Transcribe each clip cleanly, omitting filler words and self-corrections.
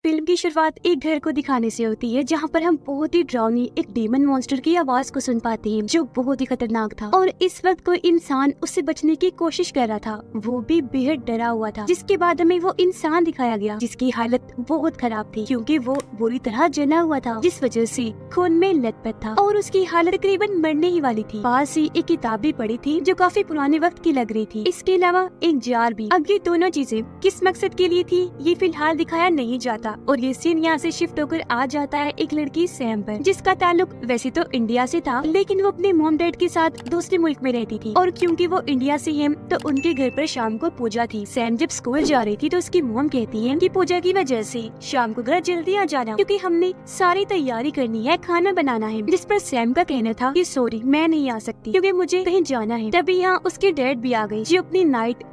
Film की शुरुआत एक घर को दिखाने से होती है जहाँ पर हम बहुत ही डरावनी एक डीमन मॉन्स्टर की आवाज को सुन पाते हैं जो बहुत ही खतरनाक था। और इस वक्त कोई इंसान उससे बचने की कोशिश कर रहा था, वो भी बेहद डरा हुआ था। जिसके बाद हमें वो इंसान दिखाया गया जिसकी हालत बहुत खराब थी क्योंकि वो बुरी तरह जला हुआ था, जिस वजह से खून में लथपथ था और उसकी हालत तकरीबन मरने ही वाली थी। पास ही एक किताब भी पड़ी थी जो काफी पुराने वक्त की लग रही थी। इसके अलावा एक जार भी। अब ये दोनों चीजें किस मकसद के लिए थी ये फिलहाल दिखाया नहीं जाता और ये सीन यहाँ से शिफ्ट होकर आ जाता है एक लड़की सैम पर, जिसका ताल्लुक वैसे तो इंडिया से था लेकिन वो अपने मॉम डैड के साथ दूसरे मुल्क में रहती थी। और क्योंकि वो इंडिया से है तो उनके घर पर शाम को पूजा थी। सैम जब स्कूल जा रही थी तो उसकी मॉम कहती है कि पूजा की वजह से शाम को घर जल्दी आ जाना क्योंकि हमने सारी तैयारी करनी है, खाना बनाना है। जिस पर सैम का कहना था कि सॉरी मैं नहीं आ सकती क्योंकि मुझे कहीं जाना है। तभी यहाँ उसके डैड भी आ गए जो अपनी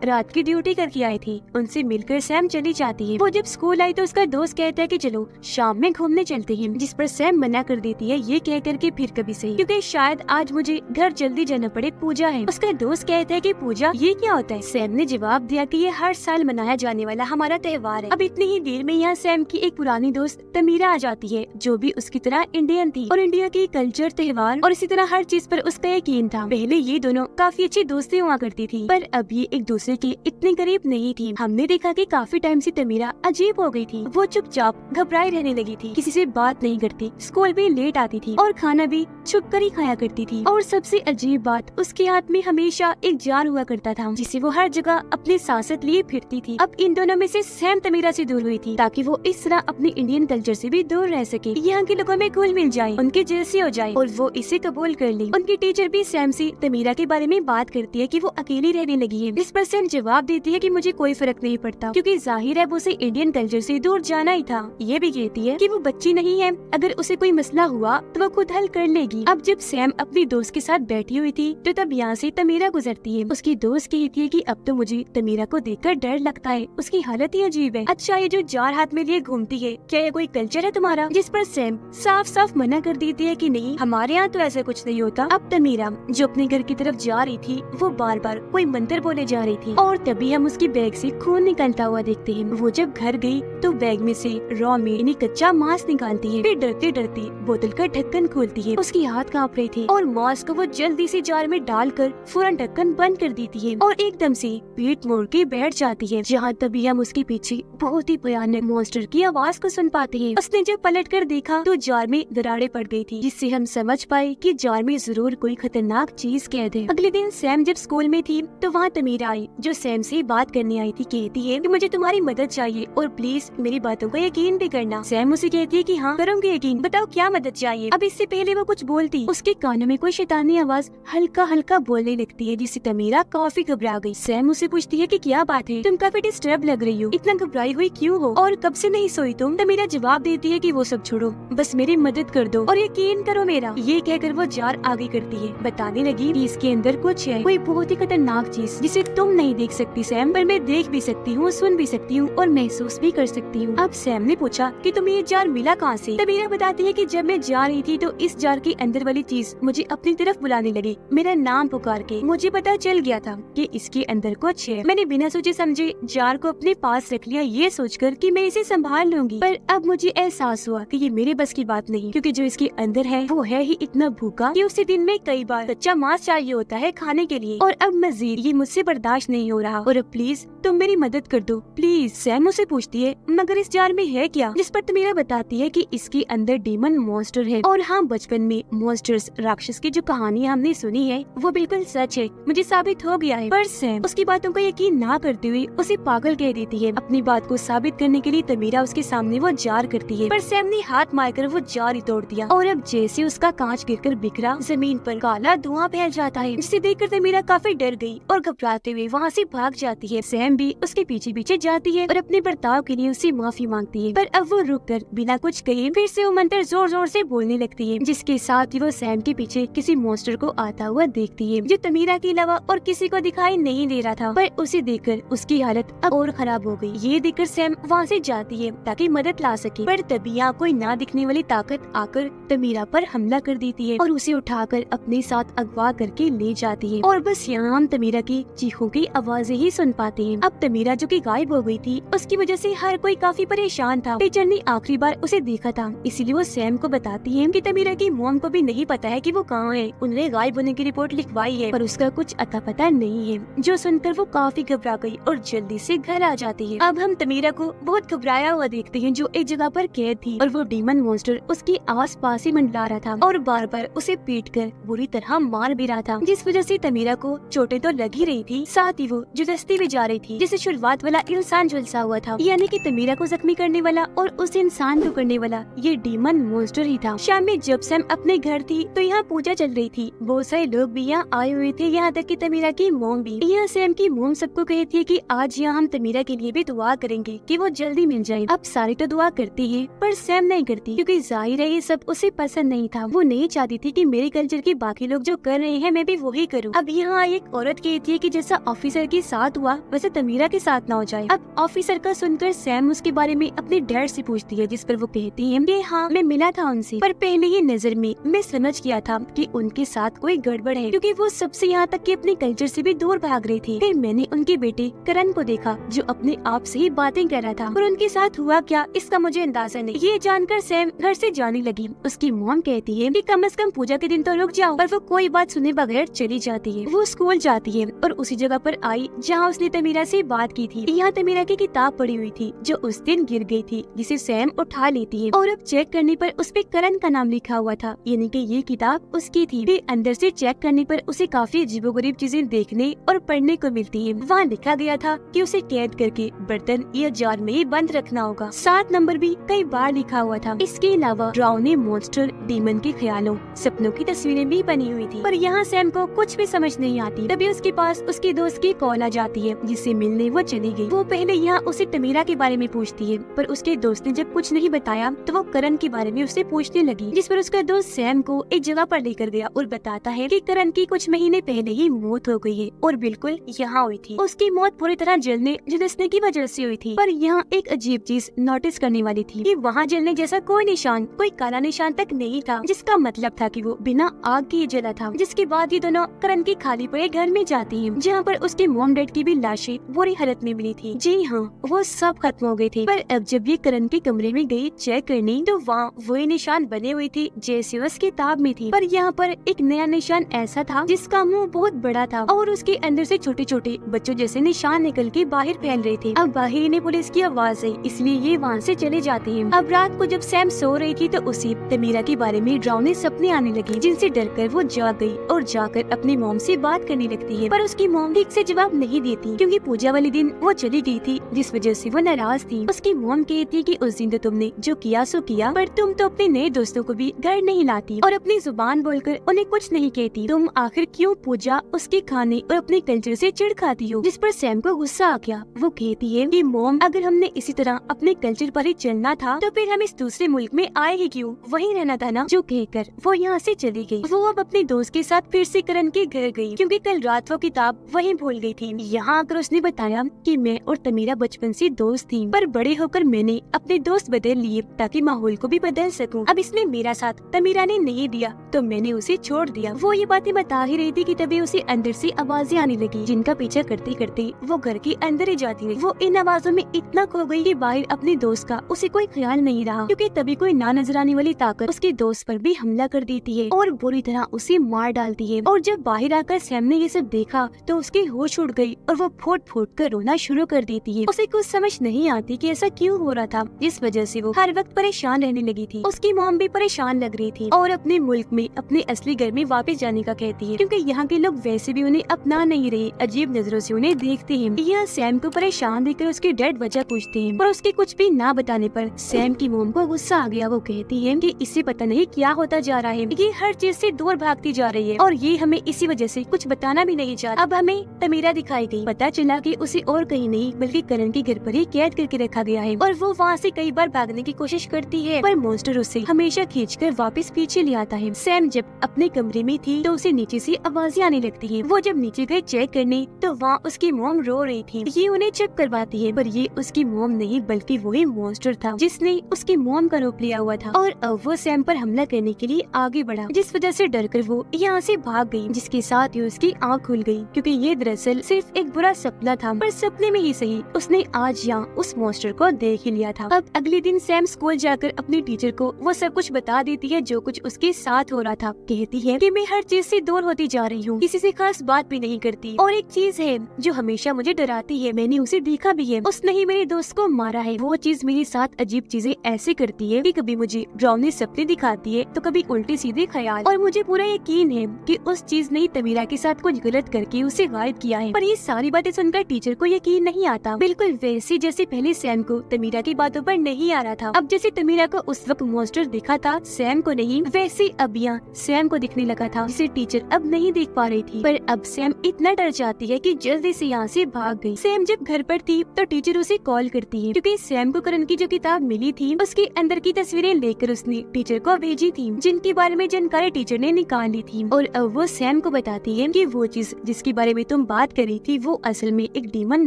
रात की ड्यूटी करके आई थी। उनसे मिलकर सैम चली जाती है। वो जब स्कूल आई तो उसका दोस्त कहता है कि चलो शाम में घूमने चलते हैं, जिस पर सैम मना कर देती है ये कह करके फिर कभी सही क्योंकि शायद आज मुझे घर जल्दी जाना पड़े, पूजा है। उसका दोस्त कहता है कि पूजा ये क्या होता है। सैम ने जवाब दिया कि ये हर साल मनाया जाने वाला हमारा त्योहार है। अब इतनी ही देर में यहाँ सैम की एक पुरानी दोस्त तमीरा आ जाती है जो भी उसकी तरह इंडियन थी और इंडिया की कल्चर, त्योहार और इसी तरह हर चीज पर उसका यकीन था। पहले ये दोनों काफी अच्छी दोस्ती हुआ करती थी पर अब ये एक दूसरे के इतने करीब नहीं थी। हमने देखा कि काफी टाइम से तमीरा अजीब हो गई थी। वो चुपचाप घबराई रहने लगी थी, किसी से बात नहीं करती, स्कूल भी लेट आती थी और खाना भी छुप कर ही खाया करती थी। और सबसे अजीब बात, उसके हाथ में हमेशा एक जार हुआ करता था जिसे वो हर जगह अपने सांसत लिए फिरती थी। अब इन दोनों में से सैम तमीरा से दूर हुई थी ताकि वो इस तरह अपने इंडियन कल्चर से भी दूर रह सके, यहाँ के लोगों में घुल मिल जाए, उनके जैसी हो जाए और वो इसे कबूल कर ली। उनकी टीचर भी सैम से तमीरा के बारे में बात करती है कि वो अकेली रहने लगी है। इस पर सैम जवाब देती है कि मुझे कोई फर्क नहीं पड़ता क्योंकि जाहिर है वो उसे इंडियन कल्चर से दूर जाना ही था। ये भी कहती है कि वो बच्ची नहीं है, अगर उसे कोई मसला हुआ तो वो खुद हल कर लेगी। अब जब सैम अपनी दोस्त के साथ बैठी हुई थी तो तब यहाँ से तमीरा गुजरती है। उसकी दोस्त कहती है कि अब तो मुझे तमीरा को देखकर डर लगता है, उसकी हालत ही अजीब है। अच्छा ये जो जार हाथ में लिए घूमती है क्या ये कोई कल्चर है तुम्हारा। जिस पर सैम साफ साफ मना कर देती है कि नहीं हमारे यहाँ तो ऐसा कुछ नहीं होता। अब तमीरा जो अपने घर की तरफ जा रही थी वो बार बार कोई मंत्र बोले जा रही थी और तभी हम उसकी बैग से खून निकलता हुआ देखते हैं। वो जब घर गई तो बैग में से रॉ मीट यानी कच्चा मांस निकालती है, फिर डरती डरती बोतल का ढक्कन खोलती है। उसकी हाथ कांप रही थी और मांस को वो जल्दी से जार में डालकर फौरन ढक्कन बंद कर देती है और एकदम से पीठ मोड़ के बैठ जाती है। जहाँ तभी हम उसके पीछे बहुत ही भयानक मॉन्स्टर की आवाज को सुन पाते हैं। उसने जब पलट कर देखा तो जार में दरारें पड़ गई थी जिससे हम समझ पाए कि जार में जरूर कोई खतरनाक चीज कैद है। अगले दिन सैम जब स्कूल में थी तो वहाँ तमीरा आई जो सैम से बात करने आई थी। कहती है कि मुझे तुम्हारी मदद चाहिए और प्लीज मेरी बातों का यकीन भी करना। सैम उसे कहती है कि हाँ करूंगी यकीन, बताओ क्या मदद चाहिए। अब इससे पहले वो कुछ बोलती उसके कानों में कोई शैतानी आवाज हल्का हल्का बोलने लगती है जिससे तमीरा काफी घबरा गई। सैम उसे पूछती है कि क्या बात है, तुम काफी डिस्टर्ब लग रही हो, इतना घबराई हुई क्यों हो और कब से नहीं सोई तुम। तमीरा जवाब देती है कि वो सब छोड़ो, बस मेरी मदद कर दो और यकीन करो मेरा। ये कहकर वो जार आगे करती है, बताने लगी कि इसके अंदर कुछ है, कोई बहुत ही खतरनाक चीज जिसे तुम नहीं देख सकती सैम, पर मैं देख भी सकती हूँ, सुन भी सकती हूँ और महसूस भी कर सकती हूँ। अब सैम ने पूछा कि तुम्हें ये जार मिला कहाँ से। तमीरा बताती है कि जब मैं जा रही थी तो इस जार के अंदर वाली चीज मुझे अपनी तरफ बुलाने लगी, मेरा नाम पुकार के। मुझे पता चल गया था कि इसके अंदर कुछ है। मैंने बिना सोचे समझे जार को अपने पास रख लिया ये सोचकर कि मैं इसे संभाल लूंगी, पर अब मुझे एहसास हुआ कि ये मेरे बस की बात नहीं क्योंकि जो इसके अंदर है वो है ही इतना भूखा कि उसे दिन में कई बार कच्चा मांस चाहिए होता है खाने के लिए और अब मजीद ये मुझसे बर्दाश्त नहीं हो रहा और अब प्लीज तुम मेरी मदद कर दो प्लीज। सैम उसे पूछती है मगर इस जार में है क्या, जिस पर तमीरा बताती है कि इसके अंदर डीमन मॉन्स्टर है। और हाँ बचपन में मॉन्स्टर्स राक्षस की जो कहानी हमने सुनी है वो बिल्कुल सच है, मुझे साबित हो गया है। पर सैम उसकी बातों को यकीन ना करते हुए उसे पागल कह देती है। अपनी बात को साबित करने के लिए तमीरा उसके सामने वो जार करती है पर सैम ने हाथ मारकर वो जार ही तोड़ दिया और अब जैसे उसका कांच गिरकर बिखरा जमीन पर काला धुआं फैल जाता है जिसे देखकर तमीरा काफी डर गई और घबराते हुए वहाँ से भाग जाती है। सैम भी उसके पीछे पीछे जाती है और अपने बर्ताव के लिए उससे माफी मांगती है पर अब वो रुककर बिना कुछ कहे फिर से वो मंत्र जोर जोर से बोलने लगती है जिसके साथ ही वो सैम के पीछे किसी मॉन्स्टर को आता हुआ देखती है जो तमीरा के अलावा और किसी को दिखाई नहीं दे रहा था। पर उसे देखकर उसकी हालत अब और खराब हो गई। ये देखकर सैम वहाँ से जाती है ताकि मदद ला सके पर तभी यहाँ कोई ना दिखने वाली ताकत आकर तमीरा पर हमला कर देती है और उसे उठाकर अपने साथ अगवा करके ले जाती है और बस यहाँ हम तमीरा की चीखों की आवाजें ही सुन पाते हैं। अब तमीरा जो कि गायब हो गई थी उसकी वजह से हर कोई काफी परेशान था। टीचर ने आखिरी बार उसे देखा था, इसीलिए वो सैम को बताती है कि तमीरा की मॉम को भी नहीं पता है कि वो कहाँ है। उन्होंने गायब होने की रिपोर्ट लिखवाई है पर उसका कुछ अता पता नहीं है। जो सुनकर वो काफी घबरा गई और जल्दी से घर आ जाती है। अब हम तमीरा को बहुत घबराया हुआ देखते हैं, जो एक जगह पर कैद थी और वो डीमन मॉन्स्टर उसके आस पास ही मंडरा रहा था और बार बार उसे पीट कर बुरी तरह मार भी रहा था, जिस वजह से तमीरा को चोटें तो लग ही रही थी, साथ ही वो जुदस्ती भी जा रही थी। जिसे शुरुआत वाला इंसान झुलसा हुआ था, यानी कि तमीरा को जख्मी करने वाला और उस इंसान को करने वाला ये डीमन मॉन्स्टर ही था। शाम में जब सैम अपने घर थी तो यहाँ पूजा चल रही थी। बहुत सारे लोग भी यहाँ आए हुए थे, यहाँ तक कि तमीरा की मोम भी। यहाँ सैम की मोम सबको कहती है कि आज यहाँ हम तमीरा के लिए भी दुआ करेंगे कि वो जल्दी मिल जाए। अब सारी तो दुआ करती है पर सैम नहीं करती, क्योंकि जाहिर है ये सब उसे पसंद नहीं था। वो नहीं चाहती थी कि मेरे कल्चर के बाकी लोग जो कर रहे हैं मैं भी वही करूँ। अब यहाँ एक औरत कहती है कि जैसा ऑफिसर के साथ हुआ वैसे तमीरा के साथ ना हो जाए। अब ऑफिसर का सुनकर सैम उसके बारे में अपने डैड से पूछती है, जिस पर वो कहती है कि हाँ मैं मिला था उनसे, पर पहले ही नजर में मैं समझ गया था कि उनके साथ कोई गड़बड़ है, क्योंकि वो सबसे यहाँ तक कि अपने कल्चर से भी दूर भाग रही थी। फिर मैंने उनके बेटे करण को देखा जो अपने आप से ही बातें कर रहा था, और उनके साथ हुआ क्या इसका मुझे अंदाजा नहीं। ये जानकर सैम घर से जाने लगी। उसकी मॉम कहती है कि कम से कम पूजा के दिन तो रुक जाओ, पर वो कोई बात सुने बगैर चली जाती है। वो स्कूल जाती है और उसी जगह पर आई जहाँ उसने तमीरा से बात की थी। यहाँ तमीरा की किताब पड़ी हुई थी जो उस दिन गिर गई थी, जिसे सैम उठा लेती है और अब चेक करने पर उस पे करण का नाम लिखा हुआ था, यानी कि ये किताब उसकी थी। फिर अंदर से चेक करने पर उसे काफी अजीबोगरीब चीजें देखने और पढ़ने को मिलती है। वहाँ लिखा गया था कि उसे कैद करके बर्तन या जार में ही बंद रखना होगा। 7 नंबर भी कई बार लिखा हुआ था। इसके अलावा डरावने मॉन्स्टर, डीमन के ख्यालों, सपनों की तस्वीरें भी बनी हुई थी। पर यहाँ सैम को कुछ भी समझ नहीं आती। तभी उसके पास उसके दोस्त की कॉल आ जाती है, जिससे मिलने वो चली गई। वो पहले यहाँ उसे तमीरा के बारे में पूछती है, पर उसके दोस्त ने जब कुछ नहीं बताया तो वो करण के बारे में उससे पूछने लगी, जिस पर उसका दोस्त सैम को एक जगह पर लेकर गया और बताता है कि करण की कुछ महीने पहले ही मौत हो गई है और बिल्कुल यहाँ हुई थी। उसकी मौत पूरी तरह जलने झुलसने की वजह से हुई थी। पर यहाँ एक अजीब चीज नोटिस करने वाली थी कि वहाँ जलने जैसा कोई निशान, कोई काला निशान तक नहीं था, जिसका मतलब था कि वो बिना आग के ही जला था। जिसके बाद ये दोनों करण के खाली पड़े घर में जाती हैं, जहाँ पर उसके मॉम डैड की भी लाशें बुरी हालत में मिली थी। जी हाँ, वो सब खत्म हो गई थी। पर अब जब ये करण के कमरे में गई चेक करने तो वहाँ वही निशान बने हुए थे जैसे उस किताब में थी। पर यहाँ पर एक नया निशान ऐसा था जिसका मुंह बहुत बड़ा था और उसके अंदर से छोटे छोटे बच्चों जैसे निशान निकल के बाहर फैल रहे थे। अब बाहर इन्हें पुलिस की आवाज आई, इसलिए ये वहाँ से चले जाते हैं। अब रात को जब सैम सो रही थी तो उसे तमीरा के बारे में डरावने सपने आने लगे, जिनसे डरकर वो जाग गई और जाकर अपनी मॉम से बात करने लगती है। पर उसकी मॉम ठीक से जवाब नहीं देती, क्योंकि पूजा वाले दिन वो चली गई थी, जिस वजह से वो नाराज थी। उसकी मॉम कहती कि उस दिन तो तुमने जो किया सो किया, पर तुम तो अपने नए दोस्तों को भी घर नहीं लाती और अपनी जुबान बोलकर उन्हें कुछ नहीं कहती। तुम आखिर क्यों पूजा, उसके खाने और अपने कल्चर से चिढ़ खाती हो? जिस पर सैम को गुस्सा आ गया। वो कहती है कि मॉम, अगर हमने इसी तरह अपने कल्चर पर ही चलना था तो फिर हम इस दूसरे मुल्क में आए ही क्यों? वहीं रहना था ना। जो कहकर वो यहाँ से चली गई। वो अब अपने दोस्त के साथ फिर से करण के घर गई, क्योंकि कल रात वो किताब वहीं भूल गई थी। यहाँ आकर उसने बताया कि मैं और तमीरा बचपन से दोस्त थी, पर बड़े होकर मैंने अपने दोस्त बदल लिए ताकि माहौल को भी बदल सकूं। अब इसमें मेरा साथ तमीरा ने नहीं दिया तो मैंने उसे छोड़ दिया। वो ये बातें बता ही रही थी कि तभी उसे अंदर से आवाजें आने लगी, जिनका पीछा करते करते वो घर के अंदर ही जाती रही। वो इन आवाजों में इतना खो गई कि बाहर अपने दोस्त का उसे कोई ख्याल नहीं रहा, क्योंकि तभी कोई ना नजर आने वाली ताकत उसके दोस्त पर भी हमला कर देती है और बुरी तरह उसे मार डालती है। और जब बाहर आकर सैम ने ये सब देखा तो उसकी होश उड़ गई और वो फुट फुट कर रोना शुरू कर देती है। उसे कुछ समझ नहीं आती कि ऐसा क्यों हो रहा था, जिस वजह से वो हर वक्त परेशान रहने लगी थी। उसकी मॉम भी परेशान लग रही थी और अपने मुल्क में अपने असली घर में वापस जाने का कहती है, क्योंकि यहाँ के लोग वैसे भी उन्हें अपना नहीं रहे, अजीब नजरों से उन्हें देखते हैं। यह सैम को परेशान देखकर उसके डैड वजह पूछते हैं, पर उसके कुछ भी ना बताने पर सैम की मॉम को गुस्सा आ गया। वो कहती है कि इसे पता नहीं क्या होता जा रहा है, ये हर चीज से दूर भागती जा रही है और ये हमें इसी वजह से कुछ बताना भी नहीं चाहती। अब हमें तमीरा दिखाई गई। पता चला कि उसे और कहीं नहीं बल्कि करण के घर पर ही कैद करके रखा गया है और वो वहाँ से कई बार भागने की कोशिश करती है, पर मॉन्स्टर उसे हमेशा खींचकर वापस पीछे ले आता है। सैम जब अपने कमरे में थी तो उसे नीचे से आवाजें आने लगती है। वो जब नीचे गए चेक करने तो वहाँ उसकी मॉम रो रही थी। ये उन्हें चुप करवाती है, पर ये उसकी मॉम नहीं बल्कि वही मॉन्स्टर था जिसने उसकी मॉम का रूप लिया हुआ था और अब वो सैम पर हमला करने के लिए आगे बढ़ा, जिस वजह से डरकर वो यहाँ से भाग गई, जिसके साथ ही उसकी आँख खुल गई, क्योंकि ये दरअसल सिर्फ एक बुरा सपना था। पर सपने में ही सही उसने आज यहाँ उस मॉन्स्टर को को देख ही लिया था। अब अगले दिन सैम स्कूल जाकर अपनी टीचर को वो सब कुछ बता देती है जो कुछ उसके साथ हो रहा था। कहती है कि मैं हर चीज से दूर होती जा रही हूँ, किसी से खास बात भी नहीं करती, और एक चीज है जो हमेशा मुझे डराती है, मैंने उसे देखा भी है, उसने ही मेरे दोस्त को मारा है। वो चीज मेरे साथ अजीब चीजें ऐसे करती है कि कभी मुझे डरावने सपने दिखाती है तो कभी उल्टे सीधे ख्याल, और मुझे पूरा यकीन है कि उस चीज ने तमीरा के साथ कुछ गलत करके उसे गायब किया है। पर ये सारी बातें सुनकर टीचर को यकीन नहीं आता, बिल्कुल वैसे जैसे पहले सैम को तमीरा की बातों पर नहीं आ रहा था। अब जैसे तमीरा को उस वक्त मॉन्स्टर दिखा था, सैम को नहीं, वैसे अब यहाँ सैम को दिखने लगा था जिसे टीचर अब नहीं देख पा रही थी। पर अब सैम इतना डर जाती है कि जल्दी से यहाँ से भाग गई। सैम जब घर पर थी तो टीचर उसे कॉल करती है क्योंकि सैम को करण की जो किताब मिली थी उसके अंदर की तस्वीरें लेकर उसने टीचर को भेजी थी, जिनके बारे में जानकारी टीचर ने निकाल ली थी। और अब वो सैम को बताती है कि वो चीज जिसके बारे में तुम बात कर रही थी वो असल में एक डीमन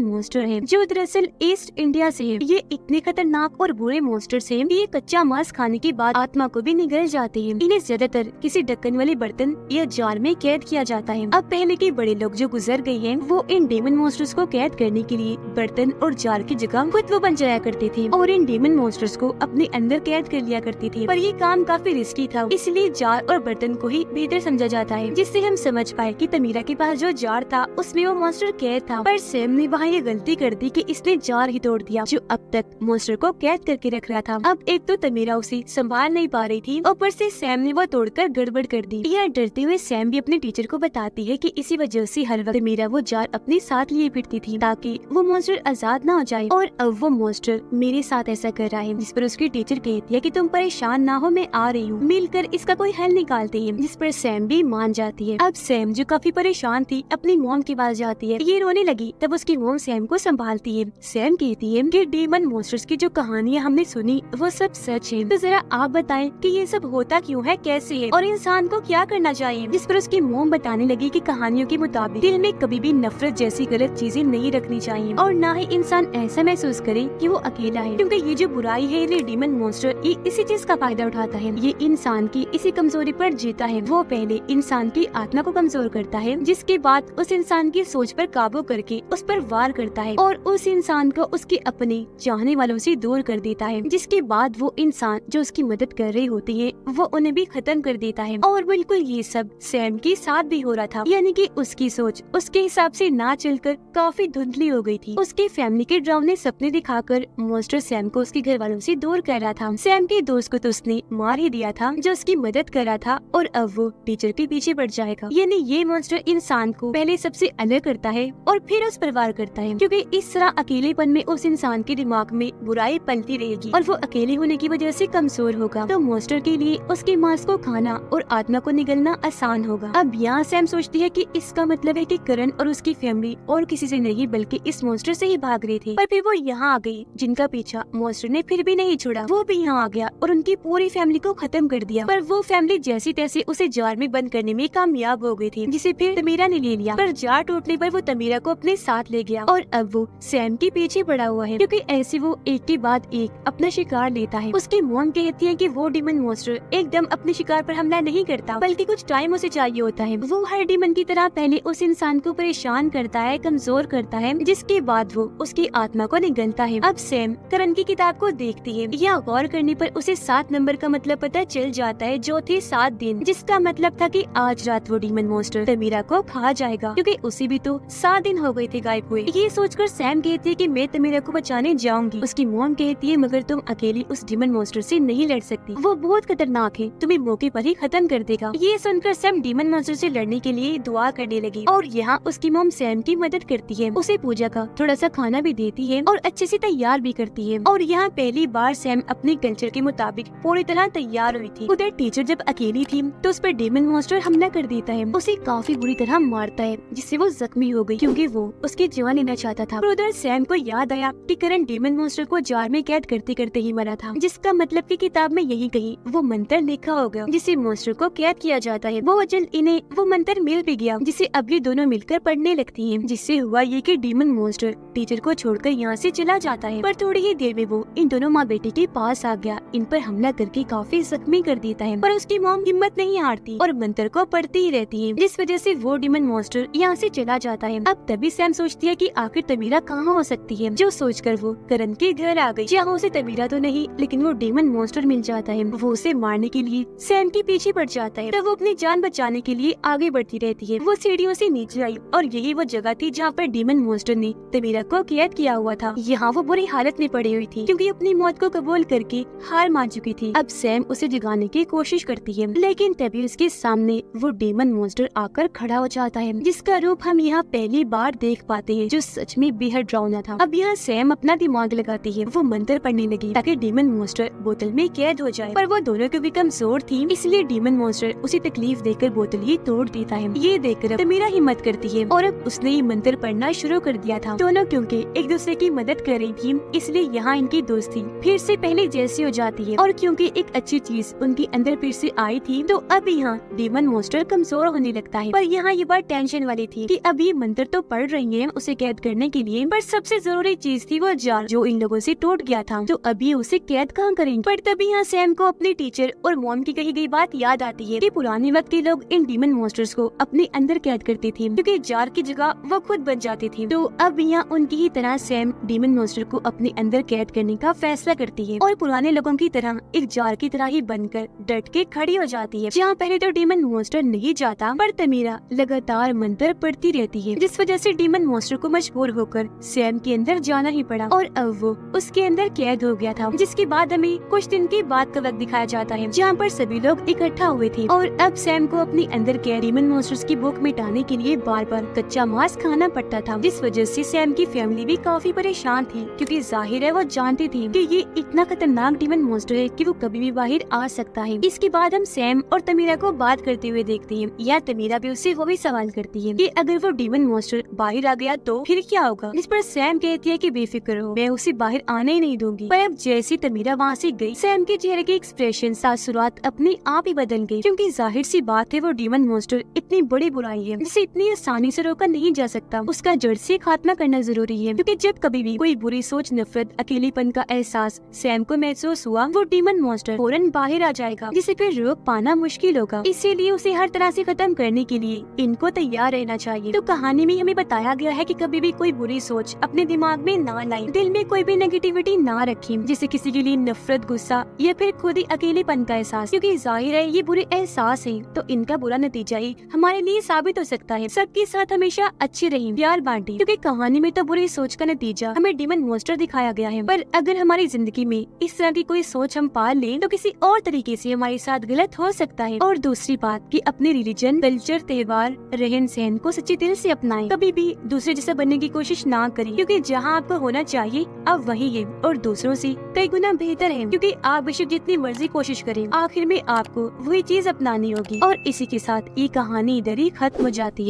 मॉन्स्टर है जो दरअसल ईस्ट इंडिया से है। ये इतने खतरनाक और बुरे मॉन्स्टर्स हैं कि ये कच्चा मांस खाने के बाद आत्मा को भी निगल जाते हैं। इन्हें ज्यादातर किसी ढक्कन वाले बर्तन या जार में कैद किया जाता है। अब पहले के बड़े लोग जो गुजर गए हैं वो इन डेमन मॉन्स्टर्स को कैद करने के लिए बर्तन और जार की जगह खुद वो बन जाया करते थे और इन डेमन मॉन्स्टर्स को अपने अंदर कैद कर लिया करते थे। पर ये काम काफी रिस्की था, इसलिए जार और बर्तन को ही बेहतर समझा जाता है, जिससे हम समझ पाए कि तमीरा के पास जो जार था उसमें वो मॉन्स्टर कैद था। पर सैम ने वहाँ ये गलती कर दी कि इसने जार ही तोड़ दिया जो अब तक मॉन्स्टर को कैद करके रख रहा था। अब एक तो तमीरा उसे संभाल नहीं पा रही थी, ऊपर से सैम ने वो तोड़कर गड़बड़ कर दी। यह डरते हुए सैम भी अपने टीचर को बताती है कि इसी वजह से हर वक्त तमीरा वो जार अपने साथ लिए फिरती थी ताकि वो मॉन्स्टर आजाद न हो जाए, और अब वो मॉन्स्टर मेरे साथ ऐसा कर रहा है। जिस पर उसकी टीचर कहती है कि तुम परेशान ना हो, मैं आ रही हूँ, मिलकर इसका कोई हल निकालते हैं। जिस पर सैम भी मान जाती है। अब सैम जो काफी परेशान थी अपनी मॉम के पास जाती है, ये रोने लगी। तब उसकी मॉम सैम को संभालती है। सैम कहती है कि डीमन मॉन्स्टर्स की जो कहानियाँ हमने सुनी वो सब सच है, तो जरा आप बताएं कि ये सब होता क्यों है, कैसे है और इंसान को क्या करना चाहिए। जिस पर उसकी मॉम बताने लगी कि कहानियों के मुताबिक दिल में कभी भी नफरत जैसी गलत चीजें नहीं रखनी चाहिए और ना ही इंसान ऐसा महसूस करे कि वो अकेला है, क्योंकि ये जो बुराई है ये डीमन मॉन्स्टर इसी चीज का फायदा उठाता है। ये इंसान की इसी कमजोरी पर जीता है। वो पहले इंसान की आत्मा को कमजोर करता है, जिसके बाद उस इंसान की सोच पर काबू करके उस पर वार करता है और उस इंसान को उसके अपने चाहने वालों से दूर कर देता है, जिसके बाद वो इंसान जो उसकी मदद कर रहे होते हैं वो उन्हें भी खत्म कर देता है। और बिल्कुल ये सब सैम के साथ भी हो रहा था, यानी कि उसकी सोच उसके हिसाब से ना चलकर काफी धुंधली हो गई थी। उसके फैमिली के डरावने सपने दिखाकर मॉन्स्टर सैम को उसके घर वालों से दूर कर रहा था। सैम के दोस्त को तो उसने मार ही दिया था जो उसकी मदद कर रहा था, और अब वो टीचर के पीछे पड़ जाएगा। यानी ये मॉन्स्टर इंसान को पहले सबसे अलग करता है और फिर उस पर वार करता है, क्योंकि इस तरह अकेलेपन में उस इंसान के दिमाग में बुराई पलती रहेगी और वो अकेले होने की वजह से कमजोर होगा। तो मॉन्स्टर के लिए उसके मांस को खाना और आत्मा को निगलना आसान होगा। अब यहाँ सैम सोचती है कि इसका मतलब है कि करण और उसकी फैमिली और किसी से नहीं बल्कि इस मॉन्स्टर से ही भाग रही थी। पर फिर वो यहाँ आ गई जिनका पीछा मॉन्स्टर ने फिर भी नहीं छोड़ा। वो भी यहाँ आ गया और उनकी पूरी फैमिली को खत्म कर दिया। पर वो फैमिली जैसी तैसी उसे जार में बंद करने में कामयाब हो गई थी, जिसे फिर तमीरा ने ले लिया। पर जार टूटने पर वो तमीरा को अपने साथ ले गया और अब वो सैम के पीछे पड़ा हुआ है, क्योंकि ऐसे वो एक के बाद एक अपना शिकार लेता है। उसकी मॉम कहती है कि वो डीमन मॉन्स्टर एकदम अपने शिकार पर हमला नहीं करता, बल्कि कुछ टाइम उसे चाहिए होता है। वो हर डीमन की तरह पहले उस इंसान को परेशान करता है, कमजोर करता है, जिसके बाद वो उसकी आत्मा को निगलता है। अब सैम करण की किताब को देखती है। या गौर करने पर उसे 7 नंबर का मतलब पता चल जाता है, जो थे 7 दिन, जिसका मतलब था कि आज रात वो डीमन मॉन्स्टर तमीरा को खा जाएगा, क्योंकि उसे भी तो 7 दिन हो गए थे गायब हुए। ये सोचकर सैम कहती है कि मैं तमीरा को बचाने जाऊंगी। उसकी मॉम कहती है मगर तुम अकेली उस डीमन मॉन्स्टर से नहीं लड़ सकती, वो बहुत खतरनाक है, तुम्हें मौके पर ही खत्म कर देगा। ये सुनकर सैम डीमन मॉन्स्टर से लड़ने के लिए दुआ करने लगी और यहाँ उसकी मॉम सैम की मदद करती है, उसे पूजा का थोड़ा सा खाना भी देती है और अच्छे से तैयार भी करती है। और यहाँ पहली बार सैम अपने कल्चर के मुताबिक पूरी तरह तैयार हुई थी। उधर टीचर जब अकेली थी तो उस पर डीमन मॉन्स्टर हमला कर देता है, उसे काफी बुरी तरह मारता है, जिससे वो जख्मी हो गई क्योंकि वो उसकी जान लेना चाहता था। और उधर सैम को याद आया कि करण डीमन मॉन्स्टर को जार में कैद करते करते ही मरा था, जिसका मतलब कि किताब में यही कहीं वो मंत्र लिखा होगा जिससे मॉन्स्टर को कैद किया जाता है। वो जल्द इन्हें वो मंत्र मिल भी गया, जिसे अब ये दोनों मिलकर पढ़ने लगती हैं। जिससे हुआ ये कि डीमन मॉन्स्टर टीचर को छोड़कर यहाँ से चला जाता है। पर थोड़ी ही देर में वो इन दोनों माँ बेटी के पास आ गया, इन पर हमला करके काफी जख्मी कर देता है। पर उसकी मॉम हिम्मत नहीं हारती और मंत्र को पढ़ती ही रहती है, जिस वजह से वो डीमन मॉन्स्टर यहाँ से चला जाता है। अब तभी सैम सोचती है कि आखिर तमीरा कहाँ हो सकती है, जो सोचकर वो करण के घर आ गई, जहाँ उसे तमीरा तो नहीं लेकिन वो डीमन मॉन्स्टर मिल जाता है। वो उसे मारने के लिए सैम के पीछे पड़ जाता है, तब वो अपनी जान बचाने के लिए आगे बढ़ती रहती है। वो सीढ़ियों से नीचे आई और यही वो जगह थी जहाँ पर डीमन मॉन्स्टर ने तमीरा को कैद किया हुआ था। यहाँ वो बुरी हालत में पड़ी हुई थी क्योंकि अपनी मौत को कबूल करके हार मान चुकी थी। अब सैम उसे जगाने की कोशिश करती है, लेकिन तभी उसके सामने वो डीमन मॉन्स्टर आकर खड़ा हो जाता है, जिसका रूप हम यहाँ पहली बार देख पाते हैं, जो सच में बेहद डरावना था। अब यहाँ सैम अपना दिमाग लगाती है, वो मंत्र पढ़ने लगी ताकि डीमन मॉन्स्टर बोतल में कैद हो जाए, पर वो दोनों क्योंकि कमजोर थी इसलिए डीमन मॉन्स्टर उसे तकलीफ देकर बोतल ही तोड़ देता है। ये देखकर तमीरा हिम्मत करती है और अब उसने ये मंत्र पढ़ना शुरू कर दिया था। दोनों क्योंकि एक दूसरे की मदद कर रही थी इसलिए यहाँ इनकी दोस्ती फिर से पहले जैसी हो जाती है, और क्योंकि एक अच्छी चीज उनके अंदर फिर से आई थी तो अब यहाँ डीमन मॉन्स्टर कमजोर होने लगता है। पर यहाँ ये बात टेंशन वाली थी कि अब ये मंत्र तो पढ़ रही है उसे कैद करने के लिए, पर सबसे जरूरी चीज थी वो जार जो इन लोगों से टूट गया था, तो अभी उसे कैद कहाँ करेंगे। पर तभी यहाँ सैम को अपने टीचर और मॉम की कही गई बात याद आती है कि पुराने वक्त के लोग इन डीमन मॉन्स्टर्स को अपने अंदर कैद करते थे क्योंकि जार की जगह वो खुद बन जाती थी। तो अब यहाँ उनकी ही तरह सैम डीमन मॉन्स्टर को अपने अंदर कैद करने का फैसला करती है और पुराने लोगों की तरह एक जार की तरह ही बनकर डट के खड़ी हो जाती है। जहाँ पहले तो डीमन मॉन्स्टर नहीं जाता पर तमीरा लगातार मंत्र पढ़ती रहती है, जिस वजह से डीमन मॉन्स्टर को मजबूर होकर सैम के अंदर जाना ही पड़ा और अब वो उसके अंदर कैद हो गया था। जिसके बाद हमें कुछ दिन के बाद का वक्त दिखाया जाता है जहाँ पर सभी लोग इकट्ठा हुए थे और अब सैम को अपने अंदर कैद डीमन मॉन्स्टर्स की भूख मिटाने के लिए बार बार कच्चा मांस खाना पड़ता था, जिस वजह से सैम की फैमिली भी काफी परेशान थी क्योंकि जाहिर है वो जानती थी कि ये इतना खतरनाक डीमन मॉन्स्टर है कि वो कभी भी बाहर आ सकता है। इसके बाद हम सैम और तमीरा को बात करते हुए देखते हैं, या तमीरा भी उससे वो भी सवाल करती है कि अगर वो डीमन मॉन्स्टर बाहर आ गया तो फिर क्या होगा, जिस पर सैम कहती है कि बेफिक्र हो, मैं उसे बाहर आने ही नहीं दूंगी। पर अब जैसी तमीरा वहाँ से गई सैम के चेहरे के एक्सप्रेशन तासुरात अपने आप ही बदल गए, क्योंकि जाहिर सी बात है वो डीमन मॉन्स्टर इतनी बड़ी बुराई है जिसे इतनी आसानी से रोका नहीं जा सकता, उसका जड़ से खात्मा करना जरूरी है। क्योंकि जब कभी भी कोई बुरी सोच, नफरत, अकेलेपन का एहसास सैम को महसूस हुआ वो डीमन मॉन्स्टर फौरन बाहर आ जाएगा, जिसे फिर रोक पाना मुश्किल होगा। इसीलिए उसे हर तरह से खत्म करने के लिए इनको तैयार रहना चाहिए। तो कहानी में हमें बताया गया है कि कभी भी कोई बुरी सोच अपने दिमाग में ना लाएं, दिल में कोई भी नेगेटिविटी ना रखें, जिसे किसी के लिए नफरत, गुस्सा या फिर खुद ही अकेलेपन का एहसास, क्योंकि जाहिर है ये बुरे एहसास है तो इनका बुरा नतीजा ही हमारे लिए साबित हो सकता है। सबके साथ हमेशा अच्छे रहें, प्यार बांटें, क्योंकि कहानी में तो बुरी सोच का नतीजा हमें डीमन मॉन्स्टर दिखाया गया है, पर अगर हमारी जिंदगी में इस तरह की कोई सोच हम पाल लें तो किसी और तरीके से हमारे साथ गलत हो सकता है। और दूसरी बात कि अपने रिलीजन, कल्चर, त्योहार, रहन सहन को सच्चे दिल से अपनाएं, कभी भी दूसरे जैसा बनने की कोशिश ना करें, क्योंकि जहाँ आपको होना चाहिए आप वही है और दूसरों से कई गुना बेहतर है। क्योंकि आप बेशक जितनी मर्जी कोशिश करें आखिर में आपको वही चीज अपनानी होगी। और इसी के साथ ये कहानी इधर ही खत्म हो जाती है।